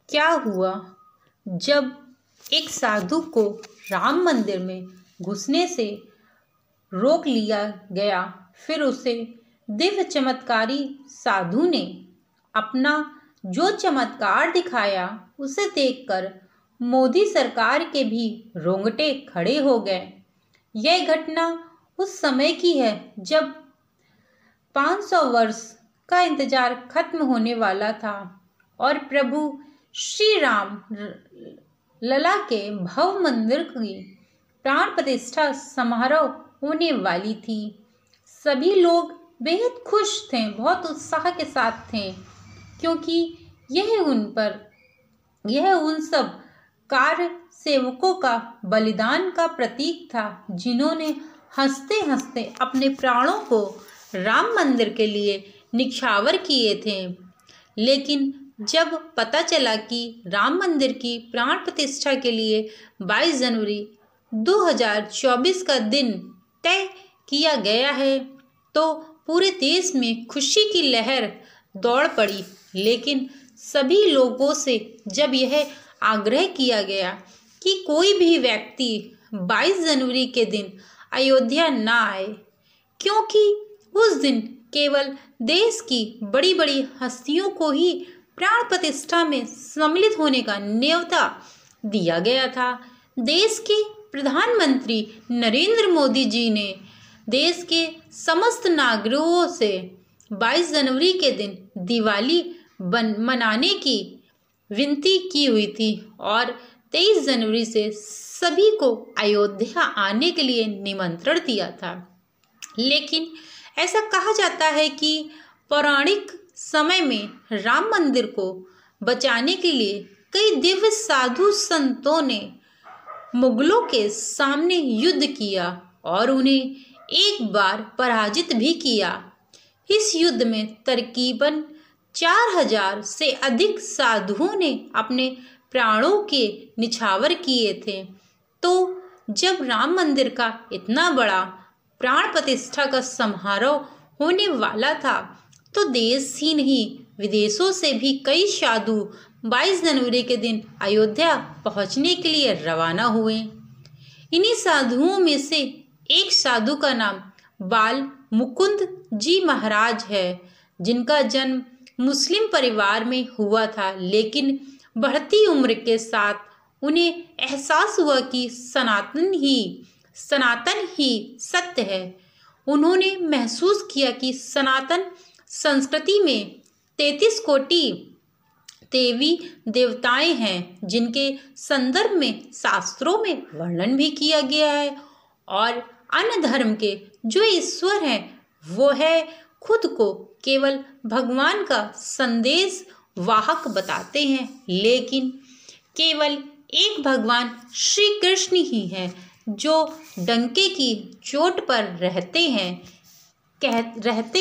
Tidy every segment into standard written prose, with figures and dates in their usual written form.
क्या हुआ जब एक साधु को राम मंदिर में घुसने से रोक लिया गया। फिर उसे दिव्य चमत्कारी साधु ने अपना जो चमत्कार दिखाया उसे देखकर मोदी सरकार के भी रोंगटे खड़े हो गए। यह घटना उस समय की है जब 500 वर्ष का इंतजार खत्म होने वाला था और प्रभु श्री राम लला के भव्य मंदिर की प्राण प्रतिष्ठा समारोह होने वाली थी। सभी लोग बेहद खुश थे, बहुत उत्साह के साथ थे, क्योंकि यह उन सब कार्य सेवकों का बलिदान का प्रतीक था जिन्होंने हंसते हंसते अपने प्राणों को राम मंदिर के लिए निछावर किए थे। लेकिन जब पता चला कि राम मंदिर की प्राण प्रतिष्ठा के लिए 22 जनवरी 2024 का दिन तय किया गया है तो पूरे देश में खुशी की लहर दौड़ पड़ी। लेकिन सभी लोगों से जब यह आग्रह किया गया कि कोई भी व्यक्ति 22 जनवरी के दिन अयोध्या न आए, क्योंकि उस दिन केवल देश की बड़ी बड़ी हस्तियों को ही प्राण प्रतिष्ठा में सम्मिलित होने का न्योता दिया गया था। देश के प्रधानमंत्री नरेंद्र मोदी जी ने देश के समस्त नागरिकों से 22 जनवरी के दिन दिवाली मनाने की विनती की हुई थी और 23 जनवरी से सभी को अयोध्या आने के लिए निमंत्रण दिया था। लेकिन ऐसा कहा जाता है कि पौराणिक समय में राम मंदिर को बचाने के लिए कई दिव्य साधु संतों ने मुगलों के सामने युद्ध किया और उन्हें एक बार पराजित भी किया। इस युद्ध में तकरीबन 4000 से अधिक साधुओं ने अपने प्राणों के निछावर किए थे। तो जब राम मंदिर का इतना बड़ा प्राण प्रतिष्ठा का समारोह होने वाला था तो देश ही नहीं विदेशों से भी कई साधु 22 जनवरी के दिन अयोध्या पहुंचने के लिए रवाना हुए। इन्हीं साधुओं में से एक साधु का नाम बाल मुकुंद जी महाराज है, जिनका जन्म मुस्लिम परिवार में हुआ था। लेकिन बढ़ती उम्र के साथ उन्हें एहसास हुआ कि सनातन ही सत्य है। उन्होंने महसूस किया कि सनातन संस्कृति में 33 कोटि देवी देवताएं हैं, जिनके संदर्भ में शास्त्रों में वर्णन भी किया गया है, और अन्य धर्म के जो ईश्वर हैं वो है खुद को केवल भगवान का संदेश वाहक बताते हैं। लेकिन केवल एक भगवान श्री कृष्ण ही हैं जो डंके की चोट पर रहते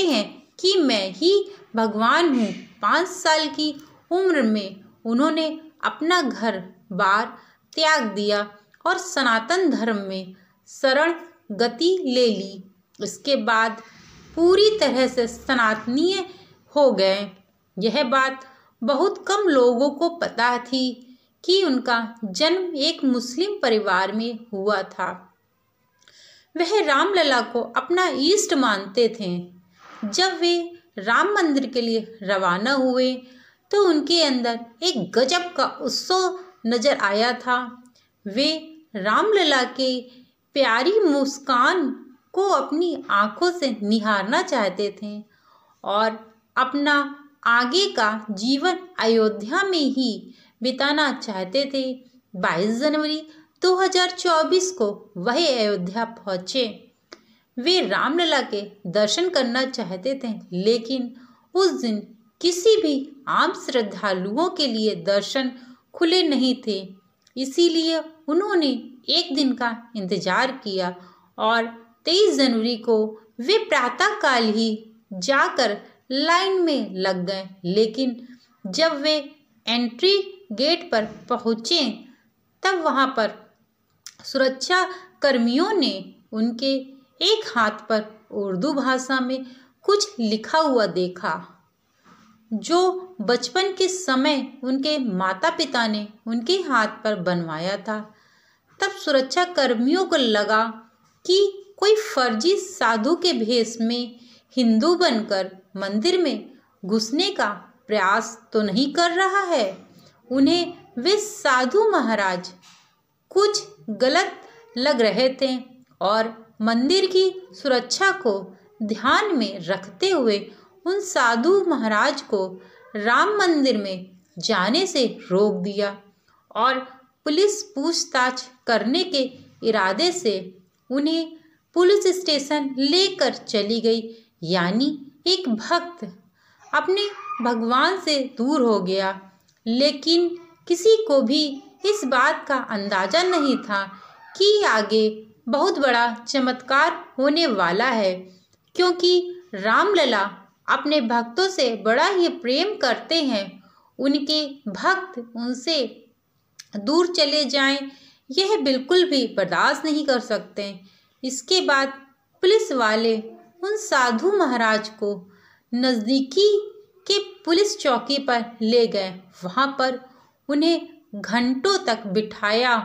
हैं कि मैं ही भगवान हूँ। 5 साल की उम्र में उन्होंने अपना घर बार त्याग दिया और सनातन धर्म में शरण गति ले ली। इसके बाद पूरी तरह से सनातनीय हो गए। यह बात बहुत कम लोगों को पता थी कि उनका जन्म एक मुस्लिम परिवार में हुआ था। वह रामलला को अपना इष्ट मानते थे। जब वे राम मंदिर के लिए रवाना हुए तो उनके अंदर एक गजब का उत्सव नजर आया था। वे रामलला के प्यारी मुस्कान को अपनी आंखों से निहारना चाहते थे और अपना आगे का जीवन अयोध्या में ही बिताना चाहते थे। 22 जनवरी 2024 को वह अयोध्या पहुँचे। वे रामलला के दर्शन करना चाहते थे, लेकिन उस दिन किसी भी आम श्रद्धालुओं के लिए दर्शन खुले नहीं थे। इसीलिए उन्होंने एक दिन का इंतजार किया और 23 जनवरी को वे प्रातःकाल ही जाकर लाइन में लग गए। लेकिन जब वे एंट्री गेट पर पहुँचे तब वहाँ पर सुरक्षा कर्मियों ने उनके एक हाथ पर उर्दू भाषा में कुछ लिखा हुआ देखा। जो बचपन के समय उनके माता पिता ने उनके हाथ पर बनवाया था। तब सुरक्षा कर्मियों को लगा कि कोई फर्जी साधु के भेष में हिंदू बनकर मंदिर में घुसने का प्रयास तो नहीं कर रहा है। उन्हें वे साधु महाराज कुछ गलत लग रहे थे और मंदिर की सुरक्षा को ध्यान में रखते हुए उन साधु महाराज को राम मंदिर में जाने से रोक दिया और पुलिस पूछताछ करने के इरादे से उन्हें पुलिस स्टेशन लेकर चली गई। यानी एक भक्त अपने भगवान से दूर हो गया, लेकिन किसी को भी इस बात का अंदाजा नहीं था कि आगे बहुत बड़ा चमत्कार होने वाला है, क्योंकि रामलला अपने भक्तों से बड़ा ही प्रेम करते हैं। उनके भक्त उनसे दूर चले जाएं, यह बिल्कुल भी बर्दाश्त नहीं कर सकते। इसके बाद पुलिस वाले उन साधु महाराज को नज़दीकी के पुलिस चौकी पर ले गए। वहाँ पर उन्हें घंटों तक बिठाया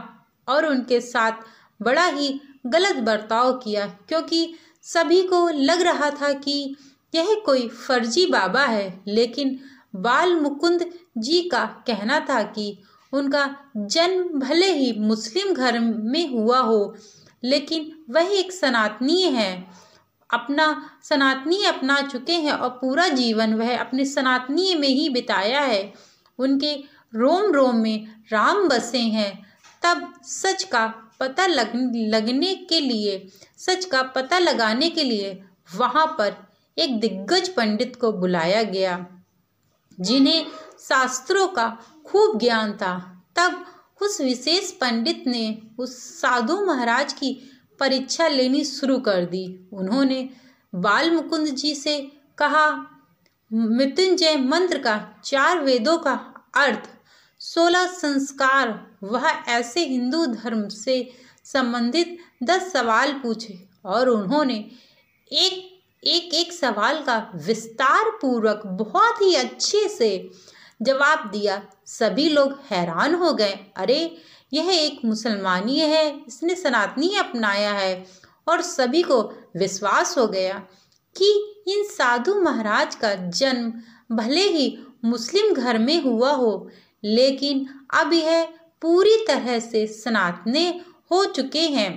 और उनके साथ बड़ा ही गलत बर्ताव किया, क्योंकि सभी को लग रहा था कि यह कोई फर्जी बाबा है। लेकिन बाल मुकुंद जी का कहना था कि उनका जन्म भले ही मुस्लिम घर में हुआ हो, लेकिन वह एक सनातनीय है, अपना सनातनीय अपना चुके हैं और पूरा जीवन वह अपने सनातनीय में ही बिताया है। उनके रोम रोम में राम बसे हैं। तब सच का पता लगाने के लिए वहाँ पर एक दिग्गज पंडित को बुलाया गया, जिन्हें शास्त्रों का खूब ज्ञान था। तब उस विशेष पंडित ने उस साधु महाराज की परीक्षा लेनी शुरू कर दी। उन्होंने बाल मुकुंद जी से कहा, मृत्युंजय मंत्र का 4 वेदों का अर्थ, 16 संस्कार, वह ऐसे हिंदू धर्म से संबंधित 10 सवाल पूछे और उन्होंने एक सवाल का विस्तार पूर्वक बहुत ही अच्छे से जवाब दिया। सभी लोग हैरान हो गए। अरे, यह एक मुसलमानी है, इसने सनातनी अपनाया है। और सभी को विश्वास हो गया कि इन साधु महाराज का जन्म भले ही मुस्लिम घर में हुआ हो, लेकिन अब यह पूरी तरह से सनातनी हो चुके हैं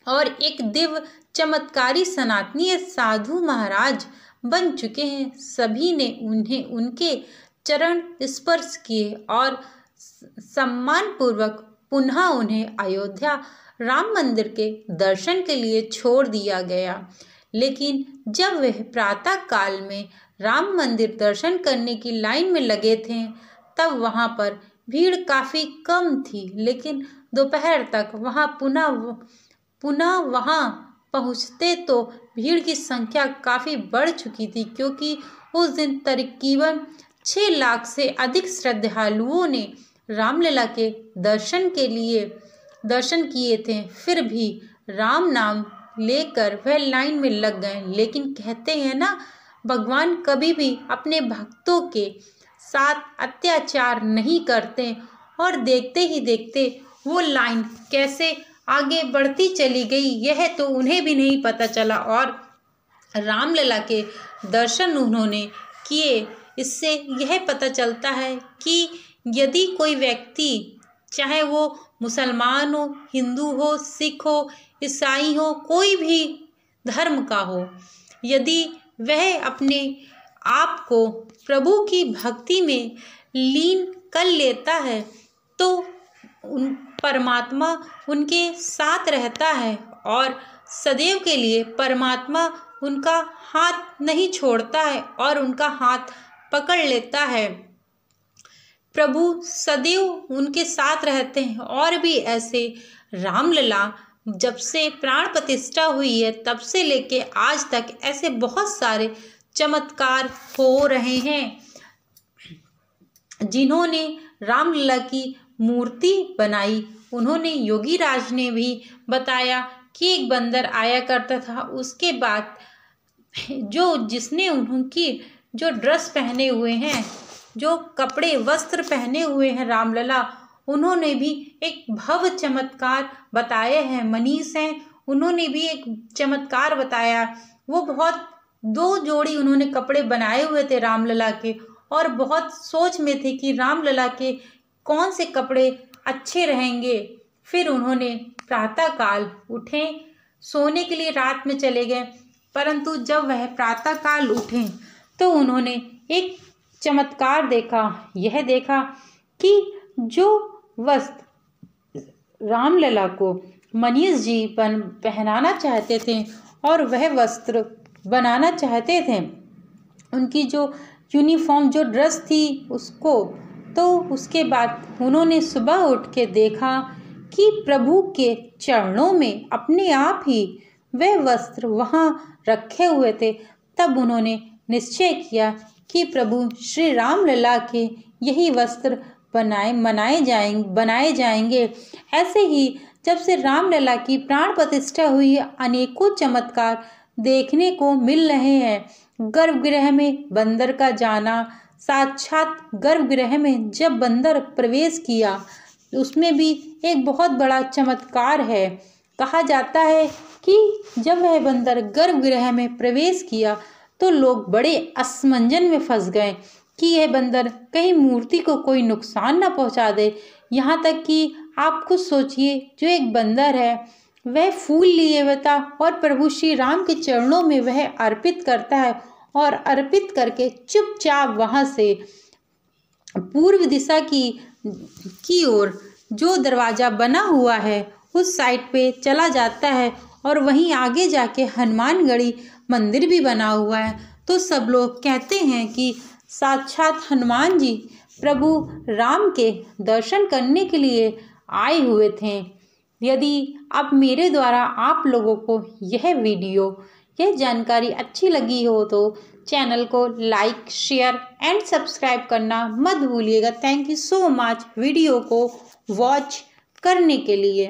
और एक दिव्य चमत्कारी सनातनीय साधु महाराज बन चुके हैं। सभी ने उन्हें उनके चरण स्पर्श किए और सम्मानपूर्वक पुनः उन्हें अयोध्या राम मंदिर के दर्शन के लिए छोड़ दिया गया। लेकिन जब वह प्रातः काल में राम मंदिर दर्शन करने की लाइन में लगे थे, तब वहाँ पर भीड़ काफ़ी कम थी। लेकिन दोपहर तक वहाँ पुनः वहाँ पहुँचते तो भीड़ की संख्या काफ़ी बढ़ चुकी थी, क्योंकि उस दिन तकरीबन 6 लाख से अधिक श्रद्धालुओं ने रामलला के दर्शन किए थे। फिर भी राम नाम लेकर वह लाइन में लग गए। लेकिन कहते हैं ना, भगवान कभी भी अपने भक्तों के साथ अत्याचार नहीं करते। और देखते ही देखते वो लाइन कैसे आगे बढ़ती चली गई, यह तो उन्हें भी नहीं पता चला और रामलला के दर्शन उन्होंने किए। इससे यह पता चलता है कि यदि कोई व्यक्ति, चाहे वो मुसलमान हो, हिंदू हो, सिख हो, ईसाई हो, कोई भी धर्म का हो, यदि वह अपने आप को प्रभु की भक्ति में लीन कर लेता है तो परमात्मा उनके साथ रहता है और सदैव के लिए परमात्मा उनका हाथ नहीं छोड़ता है और उनका हाथ पकड़ लेता है। प्रभु सदैव उनके साथ रहते हैं। और भी ऐसे रामलला जब से प्राण प्रतिष्ठा हुई है तब से लेके आज तक ऐसे बहुत सारे चमत्कार हो रहे हैं। जिन्होंने रामलला की मूर्ति बनाई, उन्होंने योगी राज ने भी बताया कि एक बंदर आया करता था। उसके बाद जिसने उनकी जो ड्रेस पहने हुए हैं, जो कपड़े वस्त्र पहने हुए हैं रामलला, उन्होंने भी एक भव्य चमत्कार बताए हैं। मनीष हैं, उन्होंने भी एक चमत्कार बताया। वो बहुत 2 जोड़ी उन्होंने कपड़े बनाए हुए थे रामलला के, और बहुत सोच में थे कि रामलला के कौन से कपड़े अच्छे रहेंगे। फिर उन्होंने प्रातःकाल उठे, सोने के लिए रात में चले गए, परंतु जब वह प्रातःकाल उठे तो उन्होंने एक चमत्कार देखा। यह देखा कि जो वस्त्र रामलला को मनीष जी पहनाना चाहते थे और वह वस्त्र बनाना चाहते थे, उनकी जो यूनिफॉर्म जो ड्रेस थी उसको, तो उसके बाद उन्होंने सुबह उठ के देखा कि प्रभु के चरणों में अपने आप ही वह वस्त्र वहाँ रखे हुए थे। तब उन्होंने निश्चय किया कि प्रभु श्री रामलला के यही वस्त्र बनाए जाएंगे। ऐसे ही जब से रामलला की प्राण प्रतिष्ठा हुई, अनेकों चमत्कार देखने को मिल रहे हैं। गर्भगृह में बंदर का जाना, साक्षात गर्भगृह में जब बंदर प्रवेश किया, उसमें भी एक बहुत बड़ा चमत्कार है। कहा जाता है कि जब वह बंदर गर्भगृह में प्रवेश किया तो लोग बड़े असमंजन में फंस गए कि यह बंदर कहीं मूर्ति को कोई नुकसान न पहुंचा दे। यहाँ तक कि आप खुद सोचिए, जो एक बंदर है वह फूल लिए हुआ था और प्रभु श्री राम के चरणों में वह अर्पित करता है, और अर्पित करके चुपचाप वहाँ से पूर्व दिशा की ओर जो दरवाज़ा बना हुआ है उस साइड पे चला जाता है, और वहीं आगे जाके हनुमानगढ़ी मंदिर भी बना हुआ है। तो सब लोग कहते हैं कि साक्षात हनुमान जी प्रभु राम के दर्शन करने के लिए आए हुए थे। यदि अब मेरे द्वारा आप लोगों को यह जानकारी अच्छी लगी हो तो चैनल को लाइक, शेयर एंड सब्सक्राइब करना मत भूलिएगा। Thank you so much video को वॉच करने के लिए।